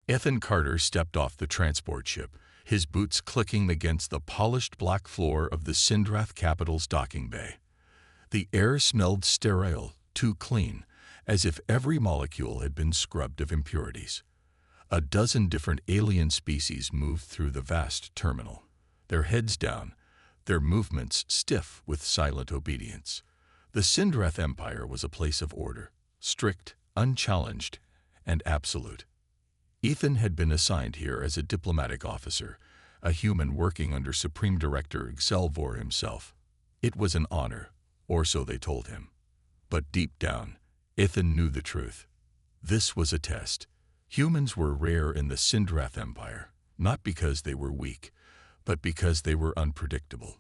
Ethan Carter stepped off the transport ship, his boots clicking against the polished black floor of the Sindrath Capital's docking bay. The air smelled sterile, too clean, as if every molecule had been scrubbed of impurities. A dozen different alien species moved through the vast terminal, their heads down, their movements stiff with silent obedience. The Sindrath Empire was a place of order, strict, unchallenged, and absolute. Ethan had been assigned here as a diplomatic officer, a human working under Supreme Director Xelvor himself. It was an honor, or so they told him. But deep down, Ethan knew the truth. This was a test. Humans were rare in the Sindrath Empire, not because they were weak, but because they were unpredictable.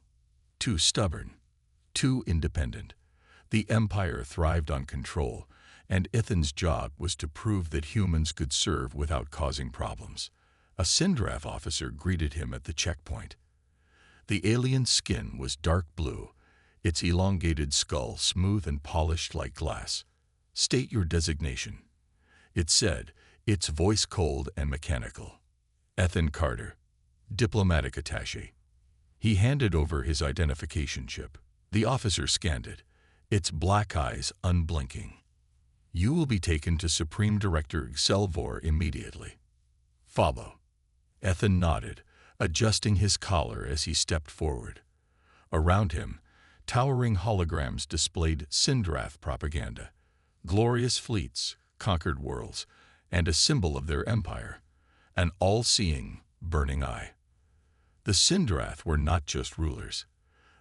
Too stubborn, too independent. The Empire thrived on control, and Ethan's job was to prove that humans could serve without causing problems. A Sindrath officer greeted him at the checkpoint. The alien's skin was dark blue, its elongated skull smooth and polished like glass. "State your designation," it said, its voice cold and mechanical. "Ethan Carter, diplomatic attaché." He handed over his identification chip. The officer scanned it, its black eyes unblinking. "You will be taken to Supreme Director Xelvor immediately. Follow." Ethan nodded, adjusting his collar as he stepped forward. Around him, towering holograms displayed Sindrath propaganda, glorious fleets, conquered worlds, and a symbol of their empire, an all-seeing, burning eye. The Sindrath were not just rulers.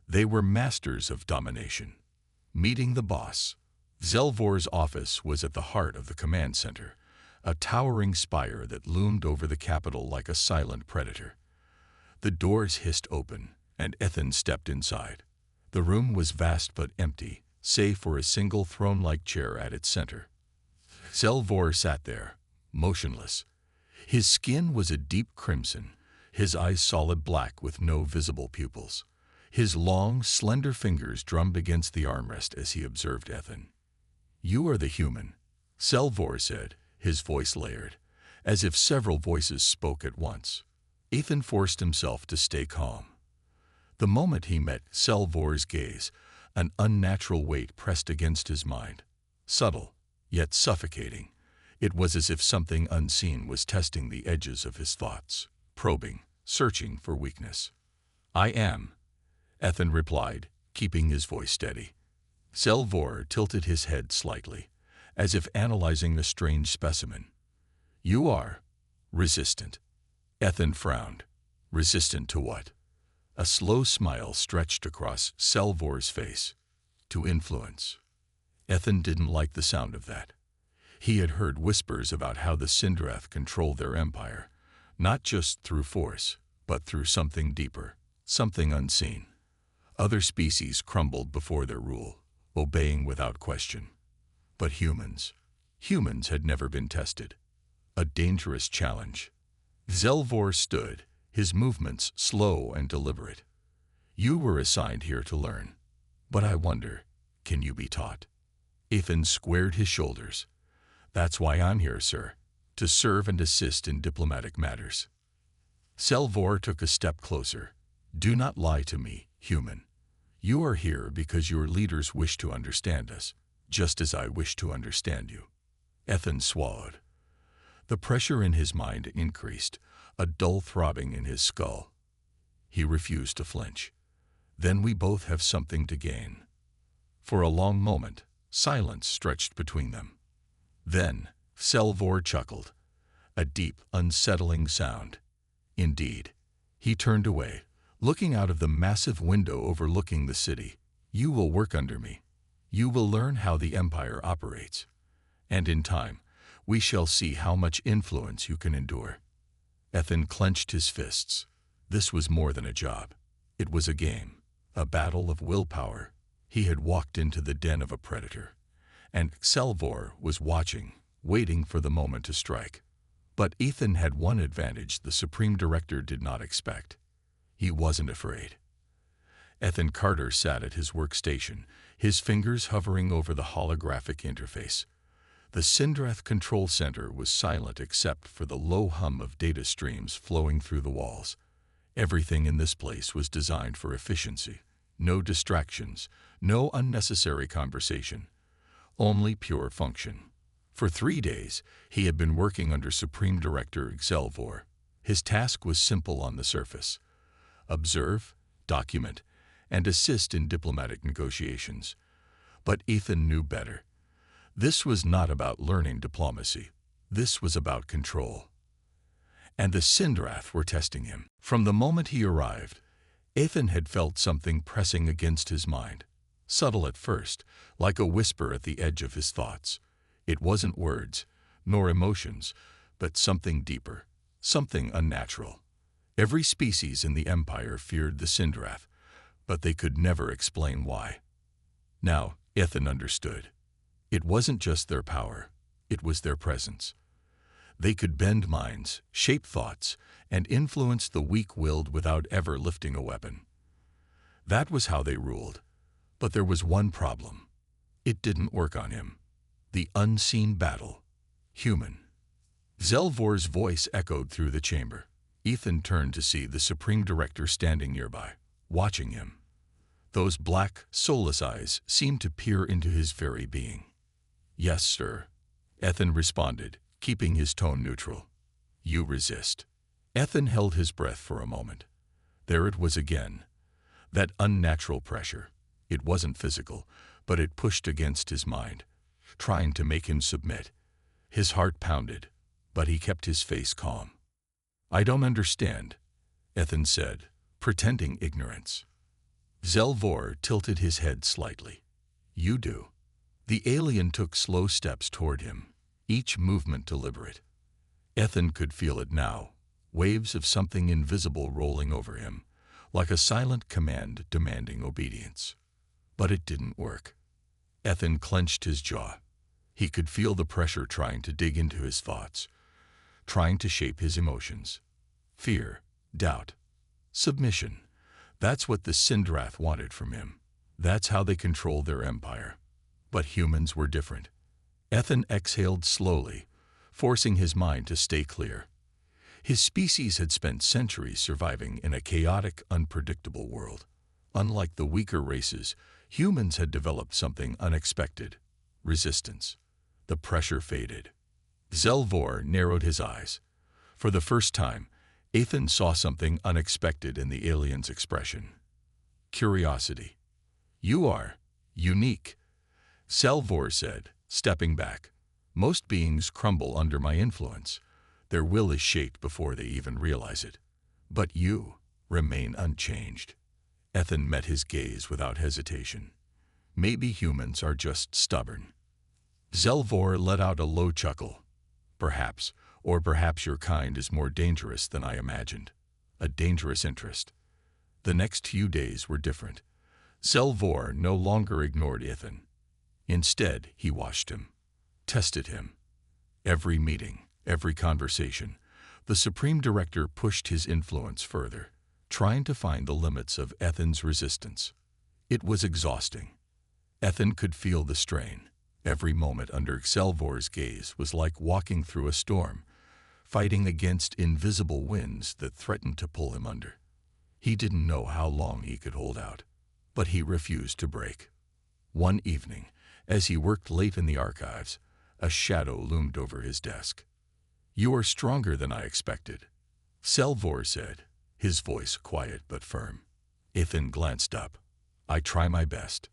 They were masters of domination. Meeting the boss. Xelvor's office was at the heart of the command center, a towering spire that loomed over the capital like a silent predator. The doors hissed open, and Ethan stepped inside. The room was vast but empty, save for a single throne-like chair at its center. Xelvor sat there, motionless. His skin was a deep crimson, his eyes solid black with no visible pupils. His long, slender fingers drummed against the armrest as he observed Ethan. "You are the human," Xelvor said, his voice layered, as if several voices spoke at once. Ethan forced himself to stay calm. The moment he met Xelvor's gaze, an unnatural weight pressed against his mind. Subtle, yet suffocating. It was as if something unseen was testing the edges of his thoughts, probing, searching for weakness. "I am," Ethan replied, keeping his voice steady. Xelvor tilted his head slightly, as if analyzing the strange specimen. "You are resistant." Ethan frowned. Resistant to what? A slow smile stretched across Xelvor's face. "To influence." Ethan didn't like the sound of that. He had heard whispers about how the Sindrath controlled their empire, not just through force, but through something deeper, something unseen. Other species crumbled before their rule, obeying without question. But humans had never been tested. A dangerous challenge. Xelvor stood, his movements slow and deliberate. "You were assigned here to learn. But I wonder, can you be taught?" Ethan squared his shoulders. "That's why I'm here, sir, to serve and assist in diplomatic matters." Xelvor took a step closer. "Do not lie to me, human. You are here because your leaders wish to understand us, just as I wish to understand you." Ethan swallowed. The pressure in his mind increased, a dull throbbing in his skull. He refused to flinch. "Then we both have something to gain." For a long moment, silence stretched between them. Then, Xelvor chuckled, a deep, unsettling sound. Indeed. He turned away, looking out of the massive window overlooking the city. "You will work under me. You will learn how the Empire operates. And in time, we shall see how much influence you can endure." Ethan clenched his fists. This was more than a job. It was a game, a battle of willpower. He had walked into the den of a predator, and Xelvor was watching, waiting for the moment to strike. But Ethan had one advantage the Supreme Director did not expect. He wasn't afraid. Ethan Carter sat at his workstation, his fingers hovering over the holographic interface. The Sindrath control center was silent except for the low hum of data streams flowing through the walls. Everything in this place was designed for efficiency. No distractions, no unnecessary conversation, only pure function. For 3 days, he had been working under Supreme Director Xelvor. His task was simple on the surface: observe, document, and assist in diplomatic negotiations. But Ethan knew better. This was not about learning diplomacy. This was about control. And the Sindrath were testing him. From the moment he arrived, Ethan had felt something pressing against his mind. Subtle at first, like a whisper at the edge of his thoughts. It wasn't words, nor emotions, but something deeper, something unnatural. Every species in the Empire feared the Sindrath, but they could never explain why. Now, Ethan understood. It wasn't just their power, it was their presence. They could bend minds, shape thoughts, and influence the weak-willed without ever lifting a weapon. That was how they ruled. But there was one problem. It didn't work on him. The unseen battle. Human. Xelvor's voice echoed through the chamber. Ethan turned to see the Supreme Director standing nearby, watching him. Those black, soulless eyes seemed to peer into his very being. "Yes, sir," Ethan responded, keeping his tone neutral. "You resist." Ethan held his breath for a moment. There it was again. That unnatural pressure. It wasn't physical, but it pushed against his mind, trying to make him submit. His heart pounded, but he kept his face calm. "I don't understand," Ethan said, pretending ignorance. Xelvor tilted his head slightly. "You do." The alien took slow steps toward him, each movement deliberate. Ethan could feel it now, waves of something invisible rolling over him, like a silent command demanding obedience. But it didn't work. Ethan clenched his jaw. He could feel the pressure trying to dig into his thoughts, trying to shape his emotions. Fear, doubt, submission. That's what the Sindrath wanted from him. That's how they controlled their empire. But humans were different. Ethan exhaled slowly, forcing his mind to stay clear. His species had spent centuries surviving in a chaotic, unpredictable world. Unlike the weaker races, humans had developed something unexpected: resistance. The pressure faded. Xelvor narrowed his eyes. For the first time, Ethan saw something unexpected in the alien's expression. Curiosity. "You are unique," Xelvor said, stepping back. "Most beings crumble under my influence. Their will is shaped before they even realize it. But you remain unchanged." Ethan met his gaze without hesitation. "Maybe humans are just stubborn." Xelvor let out a low chuckle. "Perhaps, or perhaps your kind is more dangerous than I imagined. A dangerous interest." The next few days were different. Xelvor no longer ignored Ethan. Instead, he watched him, tested him. Every meeting, every conversation, the Supreme Director pushed his influence further, trying to find the limits of Ethan's resistance. It was exhausting. Ethan could feel the strain. Every moment under Xelvor's gaze was like walking through a storm, fighting against invisible winds that threatened to pull him under. He didn't know how long he could hold out, but he refused to break. One evening, as he worked late in the archives, a shadow loomed over his desk. "You are stronger than I expected," Xelvor said, his voice quiet but firm. Ethan glanced up. "I try my best."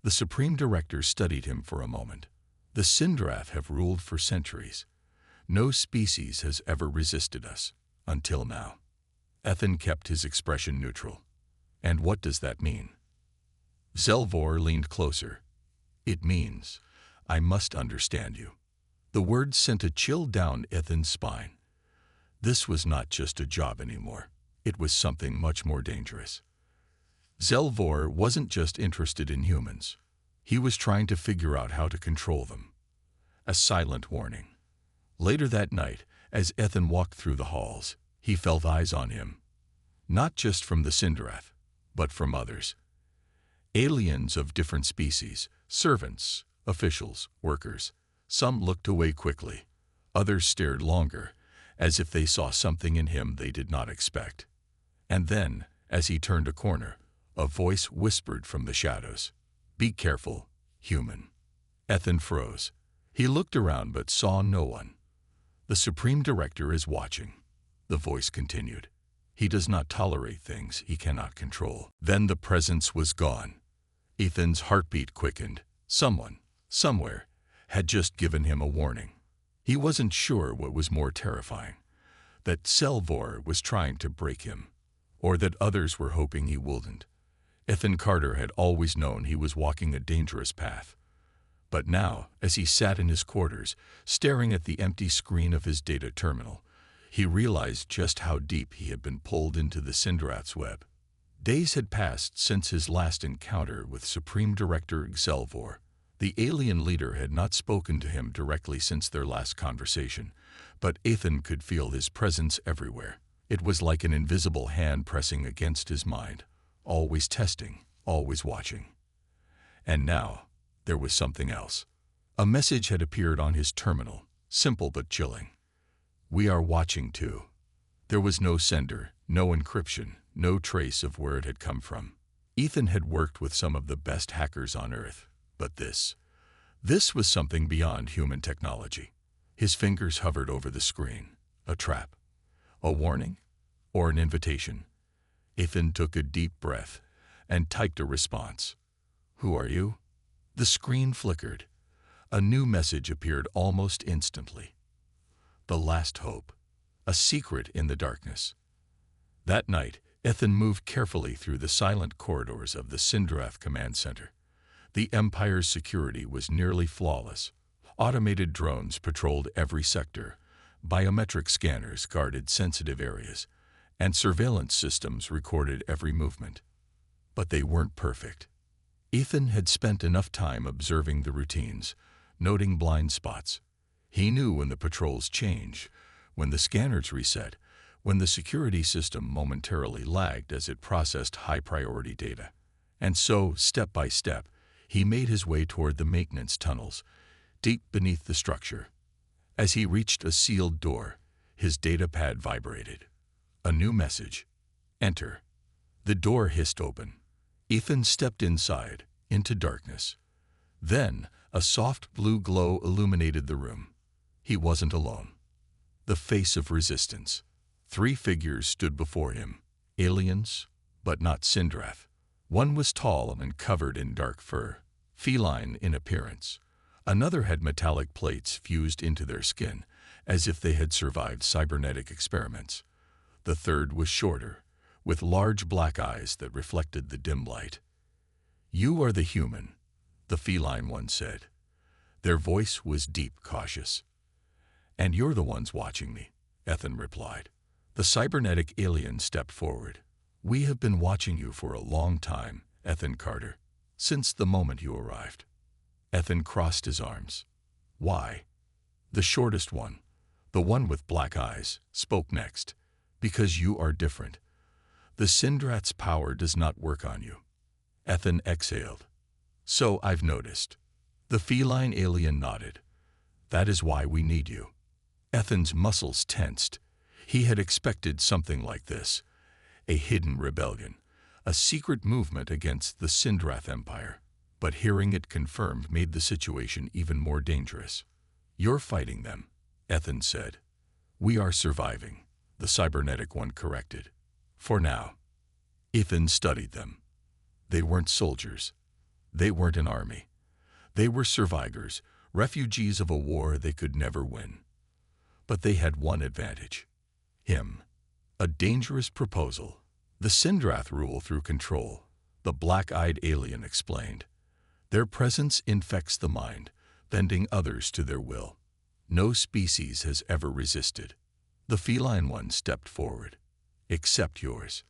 The Supreme Director studied him for a moment. "The Sindrath have ruled for centuries. No species has ever resisted us, until now." Ethan kept his expression neutral. "And what does that mean?" Xelvor leaned closer. "It means I must understand you." The words sent a chill down Ethan's spine. This was not just a job anymore. It was something much more dangerous. Xelvor wasn't just interested in humans. He was trying to figure out how to control them. A silent warning. Later that night, as Ethan walked through the halls, he felt eyes on him. Not just from the Sindrath, but from others. Aliens of different species, servants, officials, workers. Some looked away quickly. Others stared longer, as if they saw something in him they did not expect. And then, as he turned a corner, a voice whispered from the shadows, "Be careful, human." Ethan froze. He looked around but saw no one. "The Supreme Director is watching," the voice continued. "He does not tolerate things he cannot control." Then the presence was gone. Ethan's heartbeat quickened. Someone, somewhere, had just given him a warning. He wasn't sure what was more terrifying, that Selvor was trying to break him, or that others were hoping he wouldn't. Ethan Carter had always known he was walking a dangerous path. But now, as he sat in his quarters, staring at the empty screen of his data terminal, he realized just how deep he had been pulled into the Sindrath's web. Days had passed since his last encounter with Supreme Director Selvor. The alien leader had not spoken to him directly since their last conversation, but Ethan could feel his presence everywhere. It was like an invisible hand pressing against his mind, always testing, always watching. And now, there was something else. A message had appeared on his terminal, simple but chilling. "We are watching too." There was no sender, no encryption, no trace of where it had come from. Ethan had worked with some of the best hackers on Earth, but this was something beyond human technology. His fingers hovered over the screen. A trap? A warning? Or an invitation? Ethan took a deep breath and typed a response. "Who are you?" The screen flickered. A new message appeared almost instantly. "The last hope. A secret in the darkness." That night, Ethan moved carefully through the silent corridors of the Sindrath Command Center. The Empire's security was nearly flawless. Automated drones patrolled every sector, biometric scanners guarded sensitive areas, and surveillance systems recorded every movement. But they weren't perfect. Ethan had spent enough time observing the routines, noting blind spots. He knew when the patrols changed, when the scanners reset, when the security system momentarily lagged as it processed high-priority data. And so, step by step, he made his way toward the maintenance tunnels, deep beneath the structure. As he reached a sealed door, his data pad vibrated. A new message. "Enter." The door hissed open. Ethan stepped inside, into darkness. Then, a soft blue glow illuminated the room. He wasn't alone. The face of resistance. 3 figures stood before him, aliens, but not Sindrath. One was tall and covered in dark fur, feline in appearance. Another had metallic plates fused into their skin, as if they had survived cybernetic experiments. The third was shorter, with large black eyes that reflected the dim light. "You are the human," the feline one said. Their voice was deep, cautious. "And you're the ones watching me," Ethan replied. The cybernetic alien stepped forward. "We have been watching you for a long time, Ethan Carter, since the moment you arrived." Ethan crossed his arms. "Why?" The shortest one, the one with black eyes, spoke next. "Because you are different. The Sindrath's power does not work on you." Ethan exhaled. "So I've noticed." The feline alien nodded. "That is why we need you." Ethan's muscles tensed. He had expected something like this. A hidden rebellion, a secret movement against the Sindrath Empire. But hearing it confirmed made the situation even more dangerous. "You're fighting them," Ethan said. "We are surviving," the cybernetic one corrected. "For now." Ethan studied them. They weren't soldiers. They weren't an army. They were survivors, refugees of a war they could never win. But they had one advantage. Him. A dangerous proposal. "The Sindrath rule through control," the black-eyed alien explained. "Their presence infects the mind, bending others to their will. No species has ever resisted." The feline one stepped forward. "Except yours."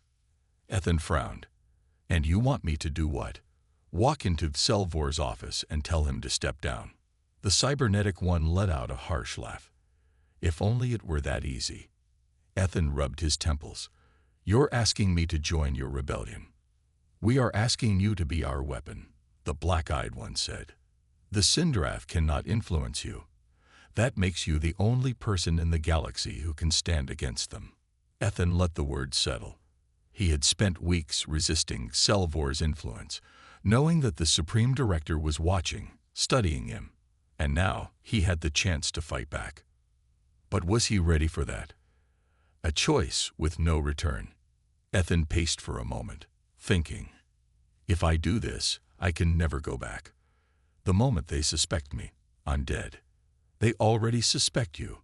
Ethan frowned. "And you want me to do what?" "Walk into Selvor's office and tell him to step down." The cybernetic one let out a harsh laugh. "If only it were that easy." Ethan rubbed his temples. "You're asking me to join your rebellion." "We are asking you to be our weapon," the black-eyed one said. "The Sindrath cannot influence you. That makes you the only person in the galaxy who can stand against them. Ethan let the words settle. He had spent weeks resisting Selvor's influence, knowing that the Supreme Director was watching, studying him, and now he had the chance to fight back. But was he ready for that? A choice with no return. Ethan paced for a moment, thinking, if I do this, I can never go back. The moment they suspect me, I'm dead. They already suspect you,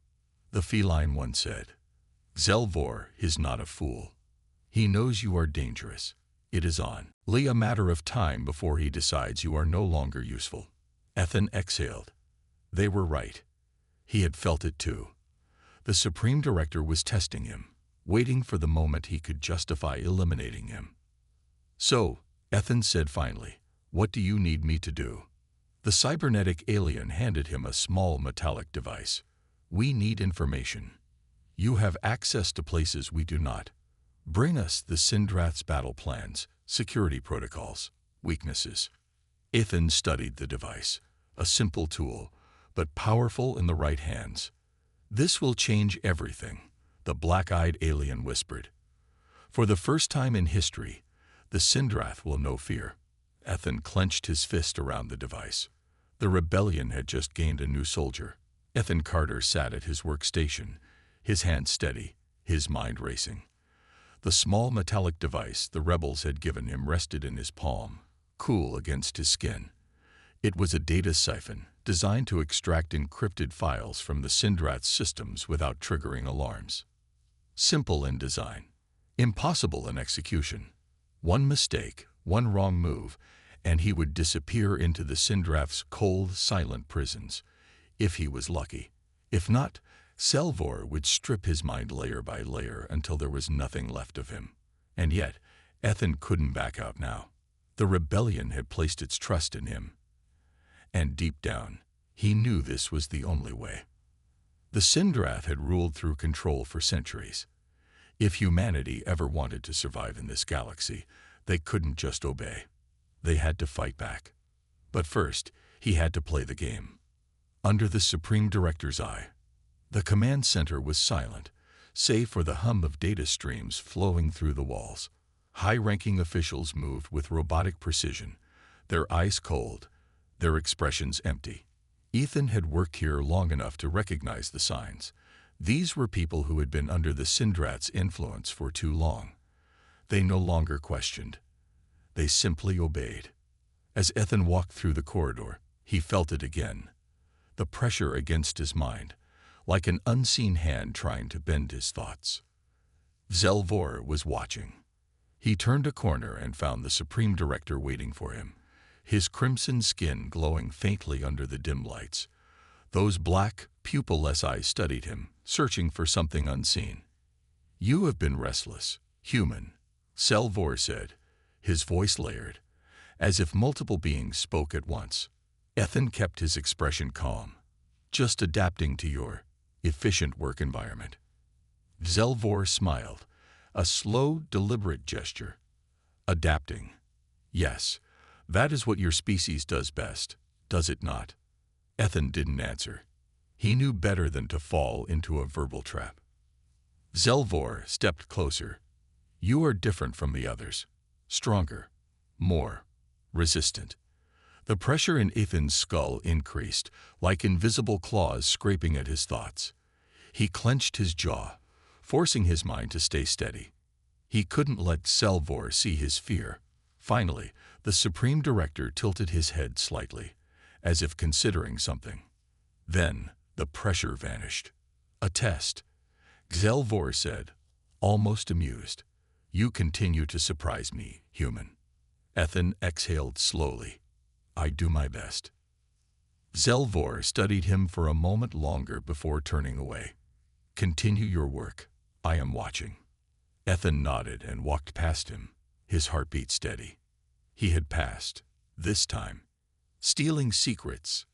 the feline one said. Zelvor is not a fool. He knows you are dangerous. It is only a matter of time before he decides you are no longer useful. Ethan exhaled. They were right. He had felt it too. The Supreme Director was testing him, waiting for the moment he could justify eliminating him. So, Ethan said finally, what do you need me to do? The cybernetic alien handed him a small metallic device. We need information. You have access to places we do not. Bring us the Sindrath's battle plans, security protocols, weaknesses. Ethan studied the device, a simple tool, but powerful in the right hands. This will change everything, the black-eyed alien whispered. For the first time in history, the Sindrath will know fear. Ethan clenched his fist around the device. The rebellion had just gained a new soldier. Ethan Carter sat at his workstation, his hands steady, his mind racing. The small metallic device the rebels had given him rested in his palm, cool against his skin. It was a data siphon designed to extract encrypted files from the Sindrath's systems without triggering alarms. Simple in design, impossible in execution. One mistake, one wrong move, and he would disappear into the Sindrath's cold, silent prisons, if he was lucky. If not, Selvor would strip his mind layer by layer until there was nothing left of him. And yet, Ethan couldn't back out now. The rebellion had placed its trust in him. And deep down, he knew this was the only way. The Sindrath had ruled through control for centuries. If humanity ever wanted to survive in this galaxy, they couldn't just obey. They had to fight back. But first, he had to play the game. Under the Supreme Director's eye, the command center was silent, save for the hum of data streams flowing through the walls. High-ranking officials moved with robotic precision, their eyes cold, their expressions empty. Ethan had worked here long enough to recognize the signs. These were people who had been under the Sindrath's influence for too long. They no longer questioned. They simply obeyed. As Ethan walked through the corridor, he felt it again. The pressure against his mind, like an unseen hand trying to bend his thoughts. Zelvor was watching. He turned a corner and found the Supreme Director waiting for him, his crimson skin glowing faintly under the dim lights. Those black, pupilless eyes studied him, searching for something unseen. You have been restless, human, Selvor said, his voice layered, as if multiple beings spoke at once. Ethan kept his expression calm, just adapting to your efficient work environment. Zelvor smiled, a slow, deliberate gesture. Adapting. Yes, that is what your species does best, does it not? Ethan didn't answer. He knew better than to fall into a verbal trap. Zelvor stepped closer. You are different from the others. Stronger. More. Resistant. The pressure in Ethan's skull increased, like invisible claws scraping at his thoughts. He clenched his jaw, forcing his mind to stay steady. He couldn't let Selvor see his fear. Finally, the Supreme Director tilted his head slightly, as if considering something. Then, the pressure vanished. A test. Zelvor said, almost amused. You continue to surprise me, human. Ethan exhaled slowly. I do my best. Zelvor studied him for a moment longer before turning away. Continue your work. I am watching. Ethan nodded and walked past him, his heartbeat steady. He had passed, this time. Stealing secrets.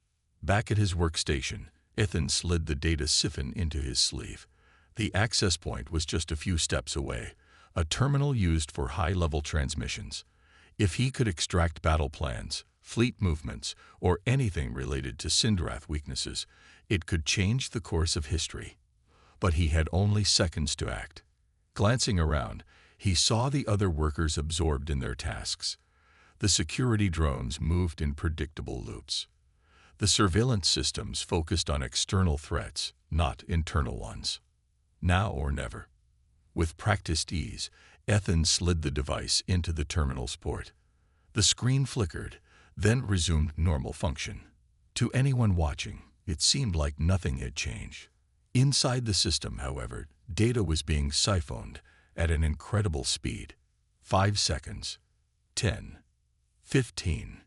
Back at his workstation, Ethan slid the data siphon into his sleeve. The access point was just a few steps away, a terminal used for high-level transmissions. If he could extract battle plans, fleet movements, or anything related to Sindrath weaknesses, It could change the course of history. But he had only seconds to act. Glancing around, he saw the other workers absorbed in their tasks. The security drones moved in predictable loops. The surveillance systems focused on external threats, not internal ones. Now or never. With practiced ease, Ethan slid the device into the terminal's port. The screen flickered, then resumed normal function. To anyone watching, it seemed like nothing had changed. Inside the system, however, data was being siphoned at an incredible speed. 5 seconds. 10. 15.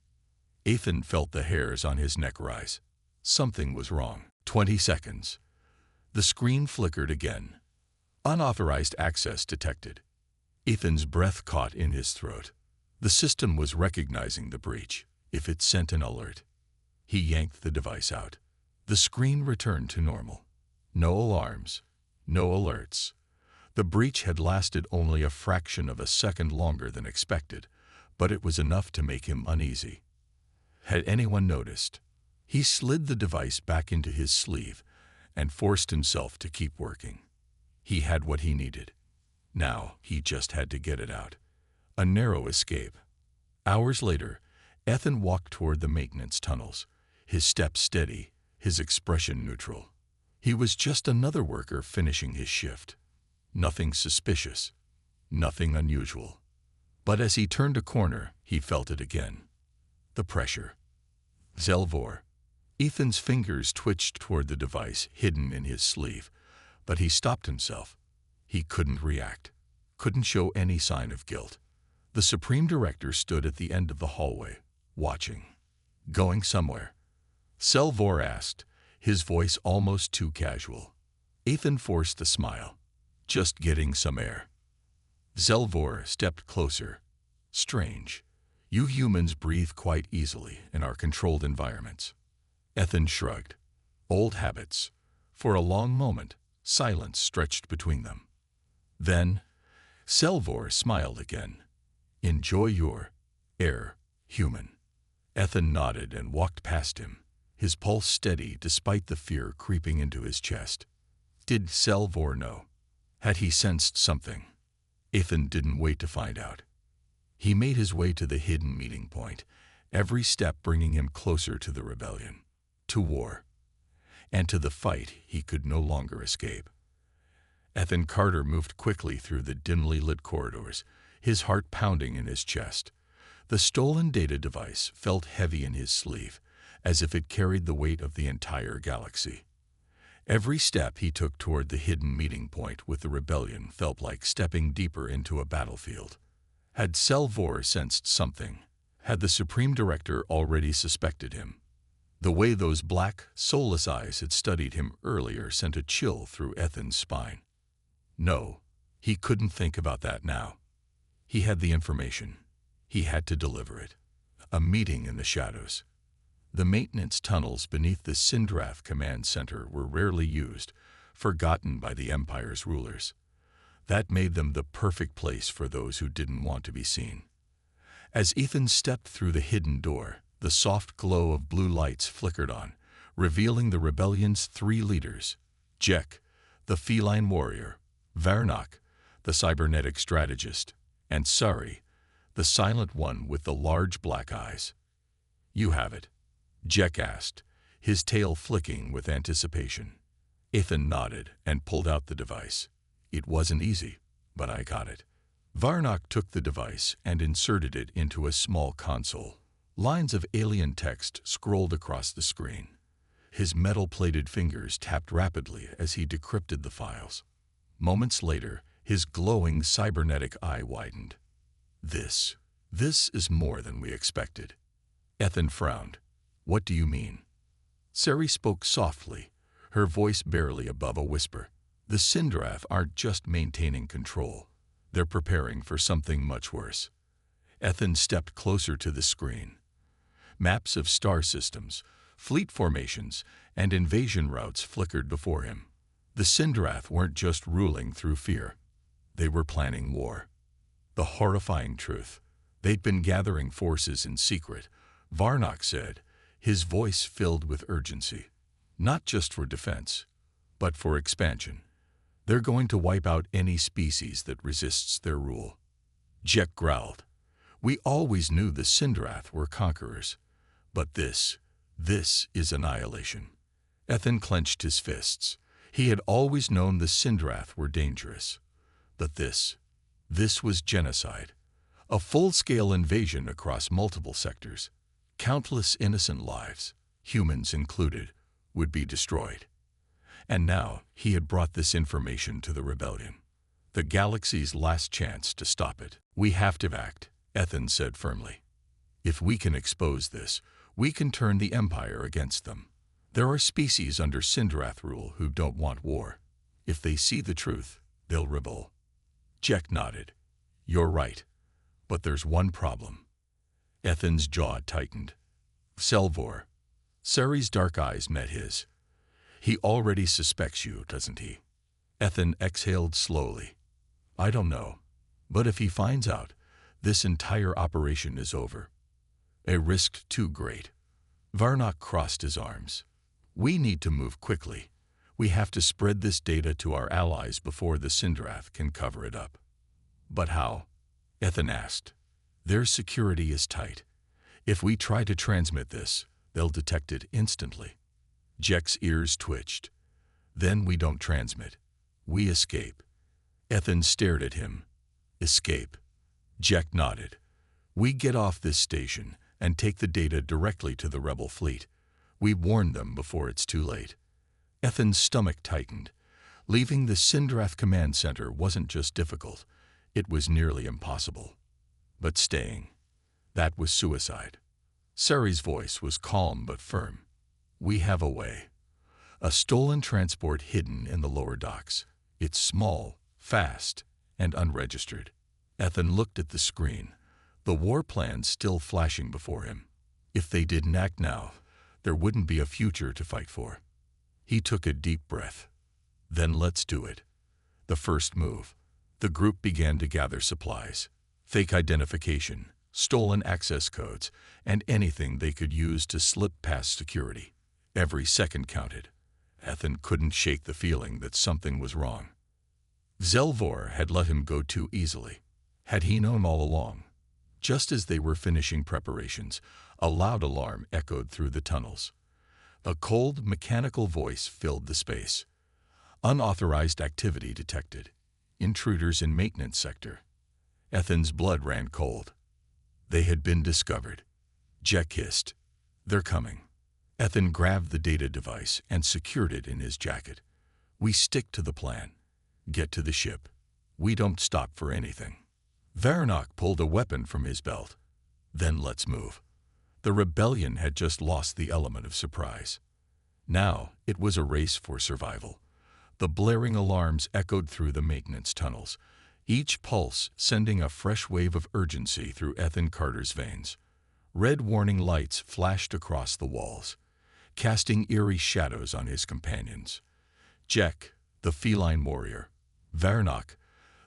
Ethan felt the hairs on his neck rise. Something was wrong. 20 seconds. The screen flickered again. Unauthorized access detected. Ethan's breath caught in his throat. The system was recognizing the breach, if it sent an alert. He yanked the device out. The screen returned to normal. No alarms, no alerts. The breach had lasted only a fraction of a second longer than expected, but it was enough to make him uneasy. Had anyone noticed? He slid the device back into his sleeve and forced himself to keep working. He had what he needed. Now he just had to get it out. A narrow escape. Hours later, Ethan walked toward the maintenance tunnels, his steps steady, his expression neutral. He was just another worker finishing his shift. Nothing suspicious, nothing unusual. But as he turned a corner, he felt it again. The pressure. Zelvor. Ethan's fingers twitched toward the device hidden in his sleeve, but he stopped himself. He couldn't react, couldn't show any sign of guilt. The Supreme Director stood at the end of the hallway, watching. Going somewhere? Zelvor asked, his voice almost too casual. Ethan forced a smile. Just getting some air. Zelvor stepped closer. Strange. You humans breathe quite easily in our controlled environments. Ethan shrugged. Old habits. For a long moment, silence stretched between them. Then, Zelvor smiled again. Enjoy your air, human. Ethan nodded and walked past him, his pulse steady despite the fear creeping into his chest. Did Zelvor know? Had he sensed something? Ethan didn't wait to find out. He made his way to the hidden meeting point, every step bringing him closer to the rebellion, to war, and to the fight he could no longer escape. Ethan Carter moved quickly through the dimly lit corridors, his heart pounding in his chest. The stolen data device felt heavy in his sleeve, as if it carried the weight of the entire galaxy. Every step he took toward the hidden meeting point with the rebellion felt like stepping deeper into a battlefield. Had Zelvor sensed something? Had the Supreme Director already suspected him? The way those black, soulless eyes had studied him earlier sent a chill through Ethan's spine. No, he couldn't think about that now. He had the information. He had to deliver it. A meeting in the shadows. The maintenance tunnels beneath the Sindrath Command Center were rarely used, forgotten by the Empire's rulers. That made them the perfect place for those who didn't want to be seen. As Ethan stepped through the hidden door, the soft glow of blue lights flickered on, revealing the rebellion's 3 leaders: Jek, the feline warrior; Varnock, the cybernetic strategist; and Sari, the silent one with the large black eyes. You have it, Jek asked, his tail flicking with anticipation. Ethan nodded and pulled out the device. It wasn't easy, but I got it. Varnock took the device and inserted it into a small console. Lines of alien text scrolled across the screen. His metal-plated fingers tapped rapidly as he decrypted the files. Moments later, his glowing cybernetic eye widened. This is more than we expected. Ethan frowned. What do you mean? Sari spoke softly, her voice barely above a whisper. The Sindrath aren't just maintaining control. They're preparing for something much worse. Ethan stepped closer to the screen. Maps of star systems, fleet formations, and invasion routes flickered before him. The Sindrath weren't just ruling through fear. They were planning war. The horrifying truth. They'd been gathering forces in secret, Varnock said, his voice filled with urgency. Not just for defense, but for expansion. They're going to wipe out any species that resists their rule. Jek growled. We always knew the Sindrath were conquerors, but this is annihilation. Ethan clenched his fists. He had always known the Sindrath were dangerous, but this was genocide. A full-scale invasion across multiple sectors. Countless innocent lives, humans included, would be destroyed. And now he had brought this information to the rebellion. The galaxy's last chance to stop it. We have to act, Ethan said firmly. If we can expose this, we can turn the Empire against them. There are species under Sindrath rule who don't want war. If they see the truth, they'll rebel. Jek nodded. You're right. But there's one problem. Ethan's jaw tightened. Selvor. Ceri's dark eyes met his. He already suspects you, doesn't he? Ethan exhaled slowly. I don't know. But if he finds out, this entire operation is over. A risk too great. Varnock crossed his arms. We need to move quickly. We have to spread this data to our allies before the Sindrath can cover it up. But how? Ethan asked. Their security is tight. If we try to transmit this, they'll detect it instantly. Jek's ears twitched. Then we don't transmit. We escape. Ethan stared at him. Escape. Jek nodded. We get off this station and take the data directly to the rebel fleet. We warn them before it's too late. Ethan's stomach tightened. Leaving the Sindrath command center wasn't just difficult, it was nearly impossible. But staying, that was suicide. Ceri's voice was calm but firm. We have a way. A stolen transport hidden in the lower docks. It's small, fast, and unregistered. Ethan looked at the screen, the war plans still flashing before him. If they didn't act now, there wouldn't be a future to fight for. He took a deep breath. Then let's do it. The first move. The group began to gather supplies, fake identification, stolen access codes, and anything they could use to slip past security. Every second counted. Ethan couldn't shake the feeling that something was wrong. Selvor had let him go too easily. Had he known all along? Just as they were finishing preparations, a loud alarm echoed through the tunnels. A cold, mechanical voice filled the space. Unauthorized activity detected. Intruders in maintenance sector. Ethan's blood ran cold. They had been discovered. Jek hissed. They're coming. Ethan grabbed the data device and secured it in his jacket. We stick to the plan. Get to the ship. We don't stop for anything. Varnock pulled a weapon from his belt. Then let's move. The rebellion had just lost the element of surprise. Now it was a race for survival. The blaring alarms echoed through the maintenance tunnels, each pulse sending a fresh wave of urgency through Ethan Carter's veins. Red warning lights flashed across the walls, casting eerie shadows on his companions. Jek, the feline warrior, Varnock,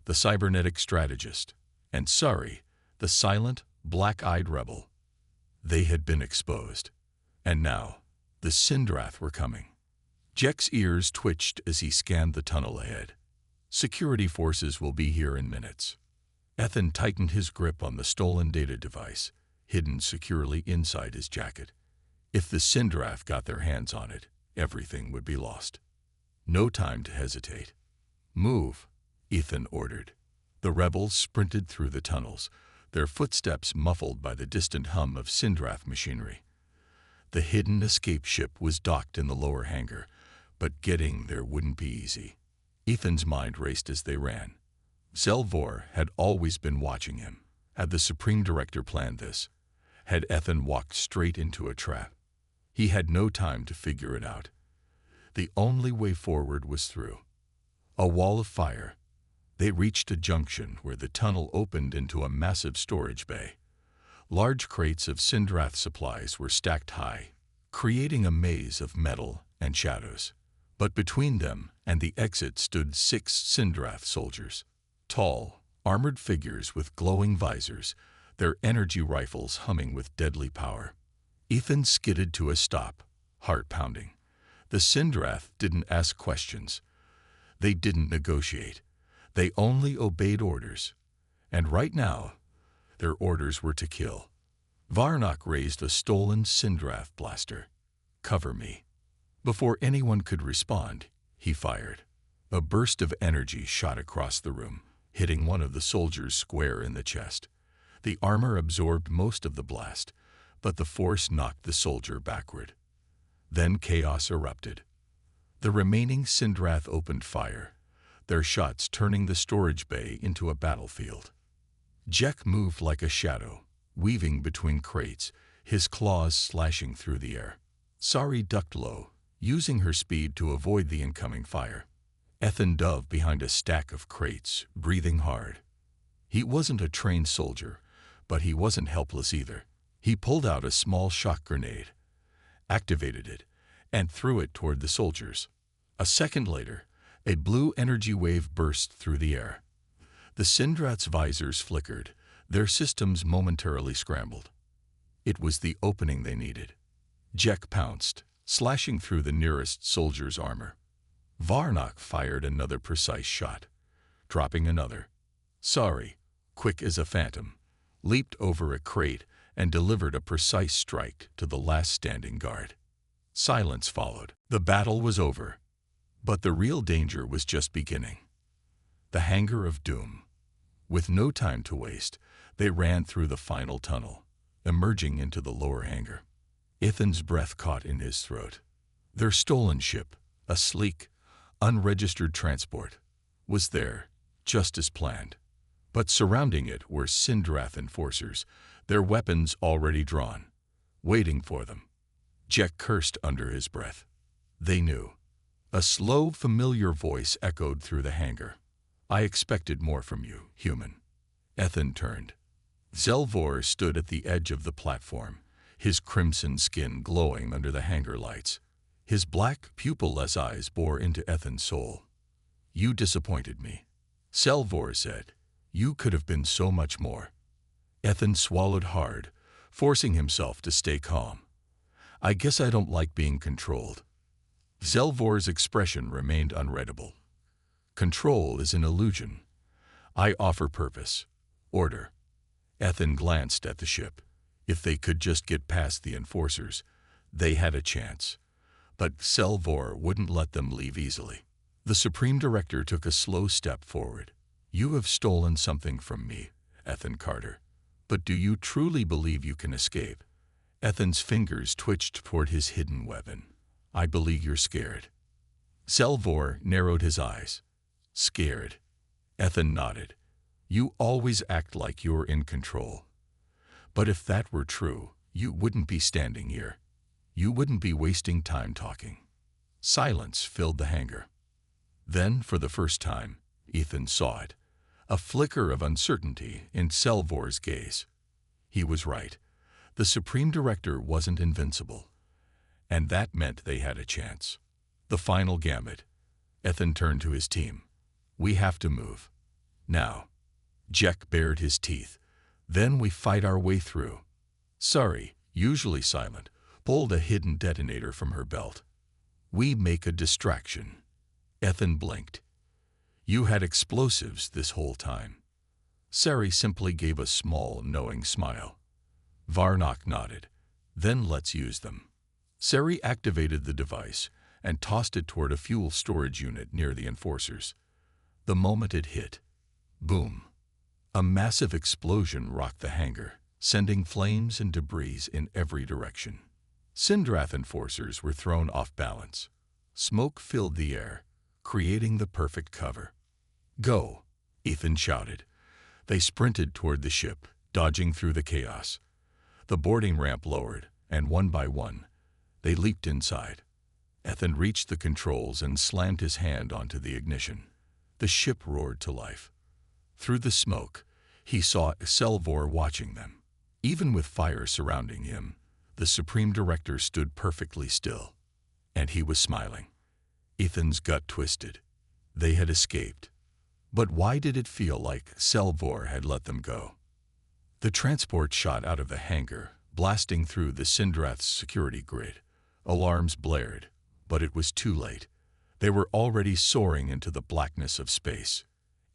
the cybernetic strategist, and Ceri, the silent, black-eyed rebel. They had been exposed. And now, the Sindrath were coming. Jek's ears twitched as he scanned the tunnel ahead. Security forces will be here in minutes. Ethan tightened his grip on the stolen data device, hidden securely inside his jacket. If the Sindrath got their hands on it, everything would be lost. No time to hesitate. Move, Ethan ordered. The rebels sprinted through the tunnels, their footsteps muffled by the distant hum of Sindrath machinery. The hidden escape ship was docked in the lower hangar, but getting there wouldn't be easy. Ethan's mind raced as they ran. Selvor had always been watching him. Had the Supreme Director planned this? Had Ethan walked straight into a trap? He had no time to figure it out. The only way forward was through. A wall of fire. They reached a junction where the tunnel opened into a massive storage bay. Large crates of Sindrath supplies were stacked high, creating a maze of metal and shadows. But between them and the exit stood 6 Sindrath soldiers. Tall, armored figures with glowing visors, their energy rifles humming with deadly power. Ethan skidded to a stop, heart pounding. The Sindrath didn't ask questions. They didn't negotiate. They only obeyed orders. And right now, their orders were to kill. Varnock raised a stolen Sindrath blaster. "Cover me." Before anyone could respond, he fired. A burst of energy shot across the room, hitting one of the soldiers square in the chest. The armor absorbed most of the blast, but the force knocked the soldier backward. Then chaos erupted. The remaining Sindrath opened fire, their shots turning the storage bay into a battlefield. Jek moved like a shadow, weaving between crates, his claws slashing through the air. Sari ducked low, using her speed to avoid the incoming fire. Ethan dove behind a stack of crates, breathing hard. He wasn't a trained soldier, but he wasn't helpless either. He pulled out a small shock grenade, activated it, and threw it toward the soldiers. A second later, a blue energy wave burst through the air. The Sindrath's visors flickered, their systems momentarily scrambled. It was the opening they needed. Jek pounced, slashing through the nearest soldier's armor. Varnock fired another precise shot, dropping another. Sari, quick as a phantom, leaped over a crate and delivered a precise strike to the last standing guard. Silence followed. The battle was over, but the real danger was just beginning. The hangar of doom. With no time to waste, they ran through the final tunnel, emerging into the lower hangar. Ethan's breath caught in his throat. Their stolen ship, a sleek, unregistered transport, was there, just as planned. But surrounding it were Sindrath enforcers, their weapons already drawn, waiting for them. Jek cursed under his breath. They knew. A slow, familiar voice echoed through the hangar. "I expected more from you, human." Ethan turned. Zelvor stood at the edge of the platform, his crimson skin glowing under the hangar lights. His black, pupil-less eyes bore into Ethan's soul. "You disappointed me," Zelvor said. "You could have been so much more." Ethan swallowed hard, forcing himself to stay calm. "I guess I don't like being controlled." Zelvor's expression remained unreadable. "Control is an illusion. I offer purpose, order." Ethan glanced at the ship. If they could just get past the enforcers, they had a chance. But Zelvor wouldn't let them leave easily. The Supreme Director took a slow step forward. "You have stolen something from me, Ethan Carter. But do you truly believe you can escape?" Ethan's fingers twitched toward his hidden weapon. "I believe you're scared." Zelvor narrowed his eyes. "Scared?" Ethan nodded. "You always act like you're in control. But if that were true, you wouldn't be standing here. You wouldn't be wasting time talking." Silence filled the hangar. Then, for the first time, Ethan saw it. A flicker of uncertainty in Zelvor's gaze. He was right. The Supreme Director wasn't invincible. And that meant they had a chance. The final gambit. Ethan turned to his team. "We have to move. Now." Jek bared his teeth. "Then we fight our way through." Sari, usually silent, pulled a hidden detonator from her belt. "We make a distraction." Ethan blinked. "You had explosives this whole time." Sari simply gave a small, knowing smile. Varnock nodded. "Then let's use them." Sari activated the device and tossed it toward a fuel storage unit near the enforcers. The moment it hit, boom. A massive explosion rocked the hangar, sending flames and debris in every direction. Sindrath enforcers were thrown off balance. Smoke filled the air, creating the perfect cover. "Go," Ethan shouted. They sprinted toward the ship, dodging through the chaos. The boarding ramp lowered, and one by one, they leaped inside. Ethan reached the controls and slammed his hand onto the ignition. The ship roared to life. Through the smoke, he saw Zelvor watching them. Even with fire surrounding him, the Supreme Director stood perfectly still. And he was smiling. Ethan's gut twisted. They had escaped. But why did it feel like Zelvor had let them go? The transport shot out of the hangar, blasting through the Sindrath's security grid. Alarms blared. But it was too late. They were already soaring into the blackness of space.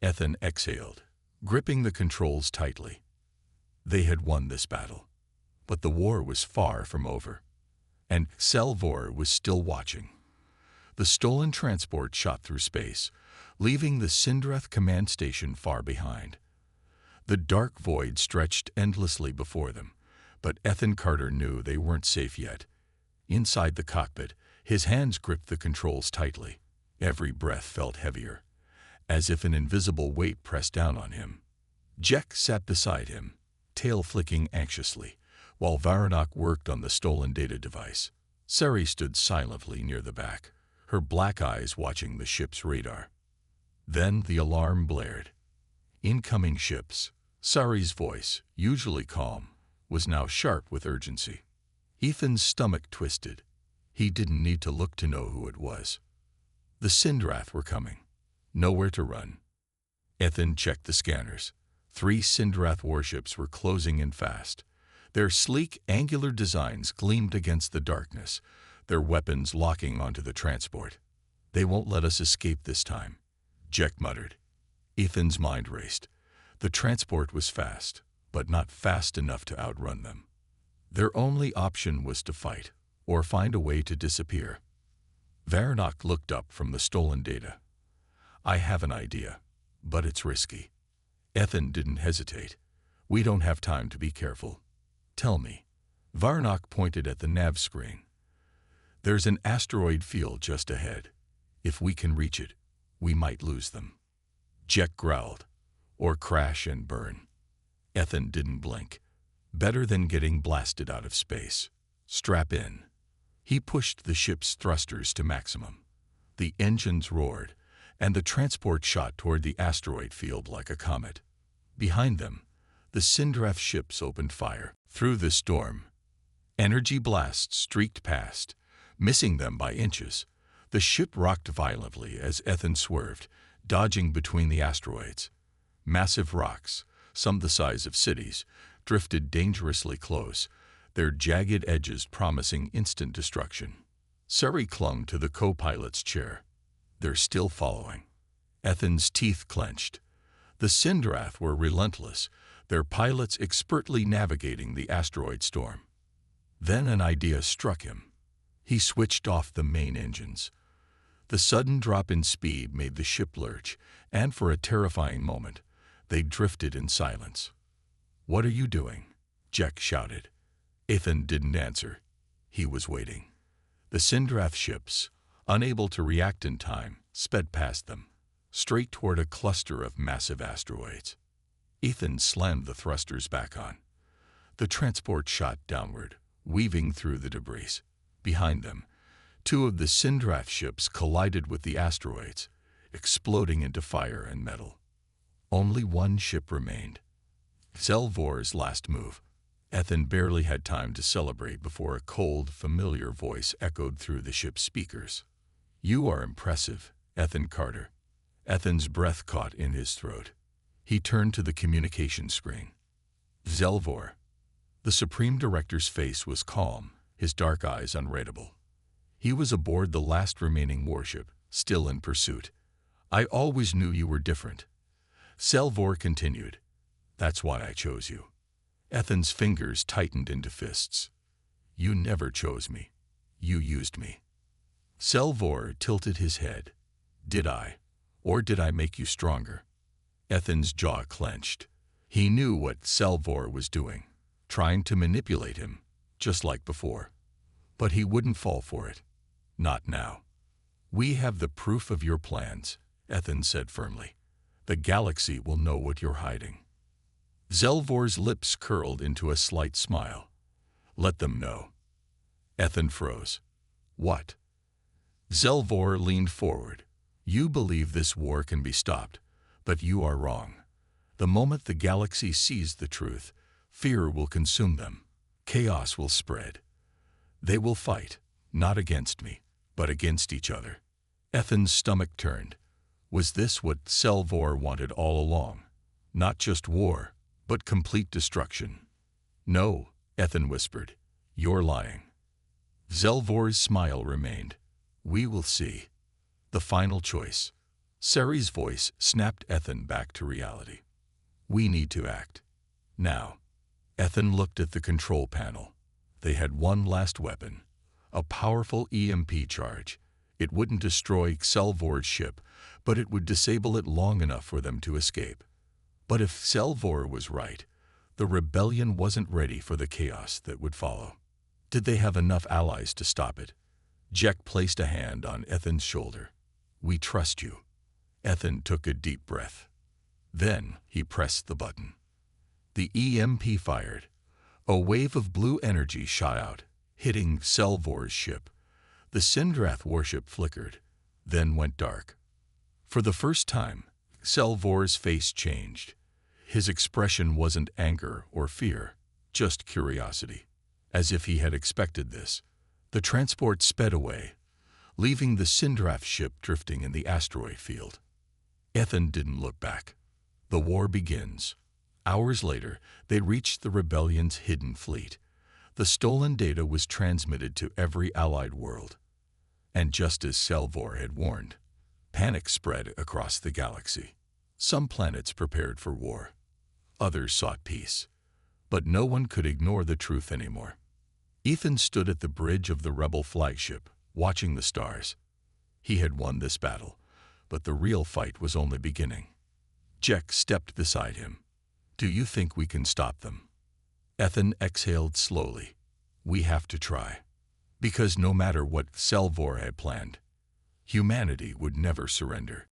Ethan exhaled, gripping the controls tightly. They had won this battle. But the war was far from over. And Selvor was still watching. The stolen transport shot through space, leaving the Sindrath command station far behind. The dark void stretched endlessly before them, but Ethan Carter knew they weren't safe yet. Inside the cockpit, his hands gripped the controls tightly. Every breath felt heavier, as if an invisible weight pressed down on him. Jek sat beside him, tail flicking anxiously, while Varanak worked on the stolen data device. Sari stood silently near the back, her black eyes watching the ship's radar. Then the alarm blared. Incoming ships. Sari's voice, usually calm, was now sharp with urgency. Ethan's stomach twisted. He didn't need to look to know who it was. The Sindrath were coming. Nowhere to run. Ethan checked the scanners. 3 Sindrath warships were closing in fast. Their sleek, angular designs gleamed against the darkness, their weapons locking onto the transport. They won't let us escape this time, Jek muttered. Ethan's mind raced. The transport was fast, but not fast enough to outrun them. Their only option was to fight, or find a way to disappear. Varanak looked up from the stolen data. I have an idea, but it's risky. Ethan didn't hesitate. We don't have time to be careful. Tell me. Varanak pointed at the nav screen. There's an asteroid field just ahead. If we can reach it, we might lose them. Jek growled. Or crash and burn. Ethan didn't blink. Better than getting blasted out of space. Strap in. He pushed the ship's thrusters to maximum. The engines roared, and the transport shot toward the asteroid field like a comet. Behind them, the Sindrath ships opened fire. Through the storm, energy blasts streaked past, missing them by inches. The ship rocked violently as Ethan swerved, dodging between the asteroids. Massive rocks, some the size of cities, drifted dangerously close, their jagged edges promising instant destruction. Sari clung to the co-pilot's chair. They're still following. Ethan's teeth clenched. The Sindrath were relentless, their pilots expertly navigating the asteroid storm. Then an idea struck him. He switched off the main engines. The sudden drop in speed made the ship lurch, and for a terrifying moment, they drifted in silence. What are you doing? Jek shouted. Ethan didn't answer. He was waiting. The Sindrath ships, unable to react in time, sped past them, straight toward a cluster of massive asteroids. Ethan slammed the thrusters back on. The transport shot downward, weaving through the debris. Behind them, 2 of the Sindrath ships collided with the asteroids, exploding into fire and metal. Only 1 ship remained. Selvor's last move. Ethan barely had time to celebrate before a cold, familiar voice echoed through the ship's speakers. You are impressive, Ethan Carter. Ethan's breath caught in his throat. He turned to the communication screen. Zelvor. The Supreme Director's face was calm, his dark eyes unreadable. He was aboard the last remaining warship, still in pursuit. I always knew you were different. Selvor continued. That's why I chose you. Ethan's fingers tightened into fists. You never chose me. You used me. Selvor tilted his head. Did I? Or did I make you stronger? Ethan's jaw clenched. He knew what Selvor was doing, trying to manipulate him, just like before. But he wouldn't fall for it. Not now. We have the proof of your plans, Ethan said firmly. The galaxy will know what you're hiding. Zelvor's lips curled into a slight smile. Let them know. Ethan froze. What? Zelvor leaned forward. You believe this war can be stopped, but you are wrong. The moment the galaxy sees the truth, fear will consume them. Chaos will spread. They will fight, not against me, but against each other. Ethan's stomach turned. Was this what Selvor wanted all along? Not just war, but complete destruction. No, Ethan whispered. You're lying. Zelvor's smile remained. We will see. The final choice. Ceri's voice snapped Ethan back to reality. We need to act. Now. Ethan looked at the control panel. They had one last weapon. A powerful EMP charge. It wouldn't destroy Xelvor's ship, but it would disable it long enough for them to escape. But if Xelvor was right, the rebellion wasn't ready for the chaos that would follow. Did they have enough allies to stop it? Jack placed a hand on Ethan's shoulder. We trust you. Ethan took a deep breath. Then he pressed the button. The EMP fired. A wave of blue energy shot out, hitting Xelvor's ship. The Sindrath warship flickered, then went dark. For the first time, Xelvor's face changed. His expression wasn't anger or fear, just curiosity. As if he had expected this, the transport sped away, leaving the Sindrath ship drifting in the asteroid field. Ethan didn't look back. The war begins. Hours later, they reached the rebellion's hidden fleet. The stolen data was transmitted to every allied world. And just as Xelvor had warned, panic spread across the galaxy. Some planets prepared for war. Others sought peace. But no one could ignore the truth anymore. Ethan stood at the bridge of the rebel flagship, watching the stars. He had won this battle, but the real fight was only beginning. Jack stepped beside him. Do you think we can stop them? Ethan exhaled slowly. We have to try. Because no matter what Xelvor had planned, humanity would never surrender.